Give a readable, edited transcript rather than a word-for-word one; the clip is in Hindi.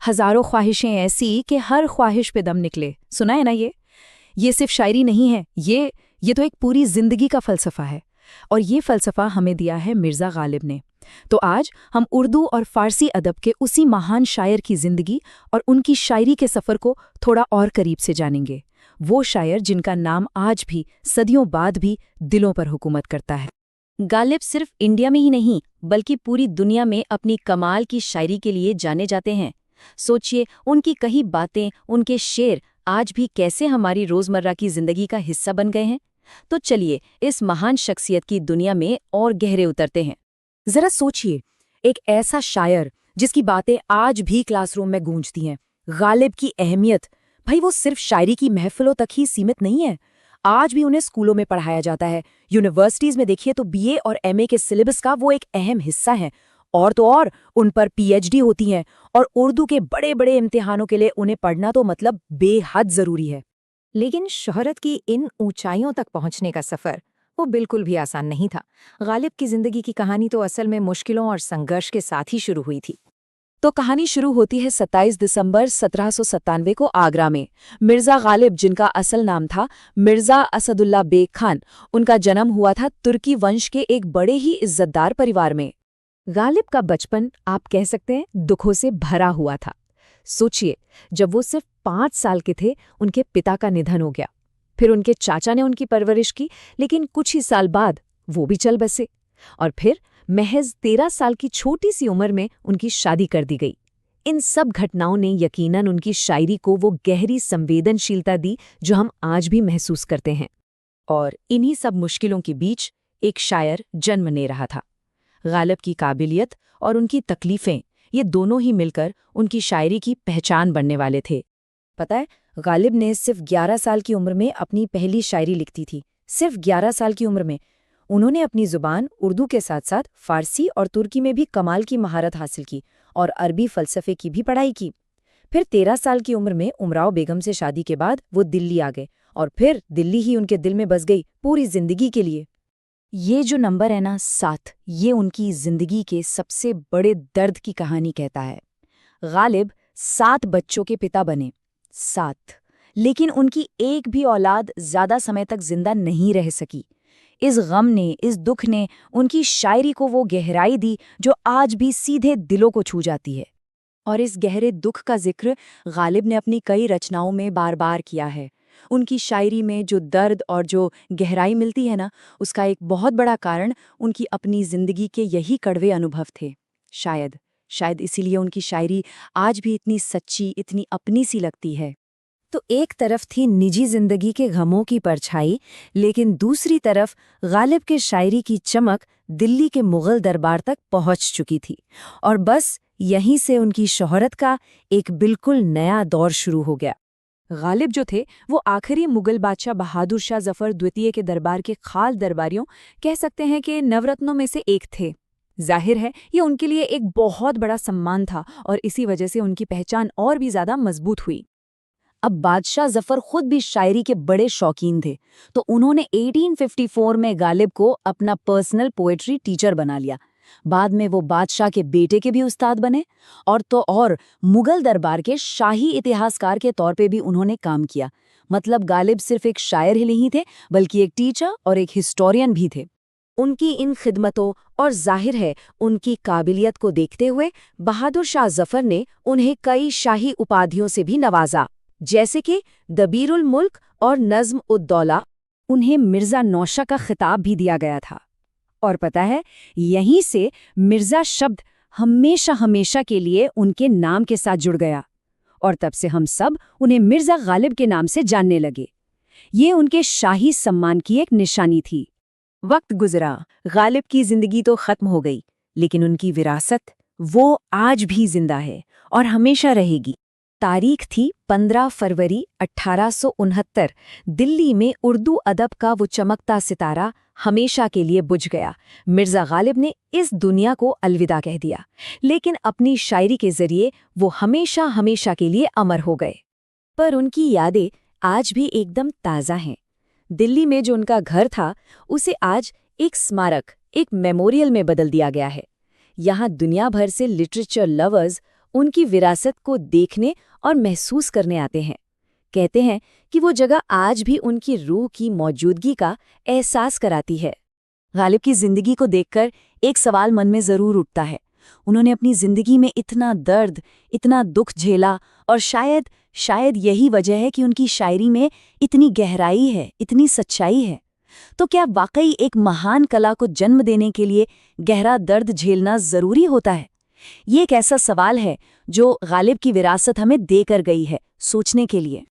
हजारों ख्वाहिशें ऐसी कि हर ख्वाहिश पे दम निकले। सुना है ना ये सिर्फ शायरी नहीं है, ये तो एक पूरी जिंदगी का फ़लसफ़ा है। और ये फ़लसफ़ा हमें दिया है मिर्ज़ा गालिब ने। तो आज हम उर्दू और फ़ारसी अदब के उसी महान शायर की ज़िंदगी और उनकी शायरी के सफ़र को थोड़ा और करीब से जानेंगे। वो शायर जिनका नाम आज भी, सदियों बाद भी, दिलों पर हुकूमत करता है। गालिब सिर्फ इंडिया में ही नहीं बल्कि पूरी दुनिया में अपनी कमाल की शायरी के लिए जाने जाते हैं। सोचिए, उनकी कही बातें, उनके शेर आज भी कैसे हमारी रोज़मर्रा की ज़िंदगी का हिस्सा बन गए हैं। तो चलिए इस महान शख्सियत की दुनिया में और गहरे उतरते हैं। ज़रा सोचिए, एक ऐसा शायर जिसकी बातें आज भी क्लासरूम में गूंजती हैं। गालिब की अहमियत, भाई वो सिर्फ शायरी की महफिलों तक ही सीमित नहीं है। आज भी उन्हें स्कूलों में पढ़ाया जाता है। यूनिवर्सिटीज़ में देखिए तो बीए और एमए के सिलेबस का वो एक अहम हिस्सा है। और तो और उन पर पीएचडी होती हैं, और उर्दू के बड़े बड़े इम्तिहानों के लिए उन्हें पढ़ना तो मतलब बेहद ज़रूरी है। लेकिन शोहरत की इन ऊंचाइयों तक पहुंचने का सफर वो बिल्कुल भी आसान नहीं था। गालिब की जिंदगी की कहानी तो असल में मुश्किलों और संघर्ष के साथ ही शुरू हुई थी। तो कहानी शुरू होती है 27 दिसंबर 1797 को आगरा में। मिर्ज़ा गालिब, जिनका असल नाम था मिर्ज़ा असदुल्ला बेग खान, उनका जन्म हुआ था तुर्की वंश के एक बड़े ही इज्जतदार परिवार में। गालिब का बचपन आप कह सकते हैं दुखों से भरा हुआ था। सोचिए, जब वो सिर्फ 5 साल के थे उनके पिता का निधन हो गया। फिर उनके चाचा ने उनकी परवरिश की, लेकिन कुछ ही साल बाद वो भी चल बसे। और फिर महज 13 साल की छोटी सी उम्र में उनकी शादी कर दी गई। इन सब घटनाओं ने यकीनन उनकी शायरी को वो गहरी संवेदनशीलता दी जो हम आज भी महसूस करते हैं। और इन्हीं सब मुश्किलों के बीच एक शायर जन्म ले रहा था। गालिब की काबिलियत और उनकी तकलीफ़ें, ये दोनों ही मिलकर उनकी शायरी की पहचान बनने वाले थे। पता है, गालिब ने सिर्फ 11 साल की उम्र में अपनी पहली शायरी लिखती थी। सिर्फ 11 साल की उम्र में उन्होंने अपनी ज़ुबान उर्दू के साथ साथ फ़ारसी और तुर्की में भी कमाल की महारत हासिल की और अरबी फ़लसफ़े की भी पढ़ाई की। फिर 13 साल की उम्र में उमराव बेगम से शादी के बाद वो दिल्ली आ गए, और फिर दिल्ली ही उनके दिल में बस गई पूरी ज़िंदगी के लिए। ये जो नंबर है ना, 7, ये उनकी ज़िंदगी के सबसे बड़े दर्द की कहानी कहता है। गालिब 7 बच्चों के पिता बने, 7, लेकिन उनकी एक भी औलाद ज़्यादा समय तक जिंदा नहीं रह सकी। इस गम ने, इस दुख ने उनकी शायरी को वो गहराई दी जो आज भी सीधे दिलों को छू जाती है। और इस गहरे दुख का जिक्र गालिब ने अपनी कई रचनाओं में बार बार किया है। उनकी शायरी में जो दर्द और जो गहराई मिलती है ना, उसका एक बहुत बड़ा कारण उनकी अपनी ज़िंदगी के यही कड़वे अनुभव थे। शायद इसीलिए उनकी शायरी आज भी इतनी सच्ची, इतनी अपनी सी लगती है। तो एक तरफ थी निजी जिंदगी के गमों की परछाई, लेकिन दूसरी तरफ गालिब के शायरी की चमक दिल्ली के मुगल दरबार तक पहुंच चुकी थी। और बस यहीं से उनकी शोहरत का एक बिल्कुल नया दौर शुरू हो गया। गालिब जो थे वो आखिरी मुगल बादशाह बहादुर शाह जफर द्वितीय के दरबार के खास दरबारियों, कह सकते हैं कि नवरत्नों में से एक थे। जाहिर है ये उनके लिए एक बहुत बड़ा सम्मान था और इसी वजह से उनकी पहचान और भी ज़्यादा मजबूत हुई। अब बादशाह जफर खुद भी शायरी के बड़े शौकीन थे, तो उन्होंने 1854 में गालिब को अपना पर्सनल पोएट्री टीचर बना लिया। बाद में वो बादशाह के बेटे के भी उस्ताद बने, और तो और मुगल दरबार के शाही इतिहासकार के तौर पे भी उन्होंने काम किया। मतलब गालिब सिर्फ एक शायर ही नहीं थे, बल्कि एक टीचर और एक हिस्टोरियन भी थे। उनकी इन खिदमतों और जाहिर है उनकी काबिलियत को देखते हुए बहादुर शाह जफर ने उन्हें कई शाही उपाधियों से भी नवाजा, जैसे कि दबीरुल मुल्क और नज़्म उद-दौला। उन्हें मिर्ज़ा नौशा का खिताब भी दिया गया था। और पता है, यहीं से मिर्ज़ा शब्द हमेशा हमेशा के लिए उनके नाम के साथ जुड़ गया, और तब से हम सब उन्हें मिर्ज़ा गालिब के नाम से जानने लगे। ये उनके शाही सम्मान की एक निशानी थी। वक्त गुजरा, गालिब की जिंदगी तो खत्म हो गई, लेकिन उनकी विरासत वो आज भी जिंदा है और हमेशा रहेगी। तारीख थी 15 फरवरी 1869। दिल्ली में उर्दू अदब का वो चमकता सितारा हमेशा के लिए बुझ गया। मिर्ज़ा गालिब ने इस दुनिया को अलविदा कह दिया, लेकिन अपनी शायरी के जरिए वो हमेशा हमेशा के लिए अमर हो गए। पर उनकी यादें आज भी एकदम ताज़ा हैं। दिल्ली में जो उनका घर था, उसे आज एक स्मारक, एक मेमोरियल में बदल दिया गया है। यहाँ दुनिया भर से लिटरेचर लवर्स उनकी विरासत को देखने और महसूस करने आते हैं। कहते हैं कि वो जगह आज भी उनकी रूह की मौजूदगी का एहसास कराती है। गालिब की जिंदगी को देखकर एक सवाल मन में जरूर उठता है। उन्होंने अपनी जिंदगी में इतना दर्द, इतना दुख झेला, और शायद यही वजह है कि उनकी शायरी में इतनी गहराई है, इतनी सच्चाई है। तो क्या वाकई एक महान कला को जन्म देने के लिए गहरा दर्द झेलना जरूरी होता है? ये एक ऐसा सवाल है जो गालिब की विरासत हमें देकर गई है, सोचने के लिए।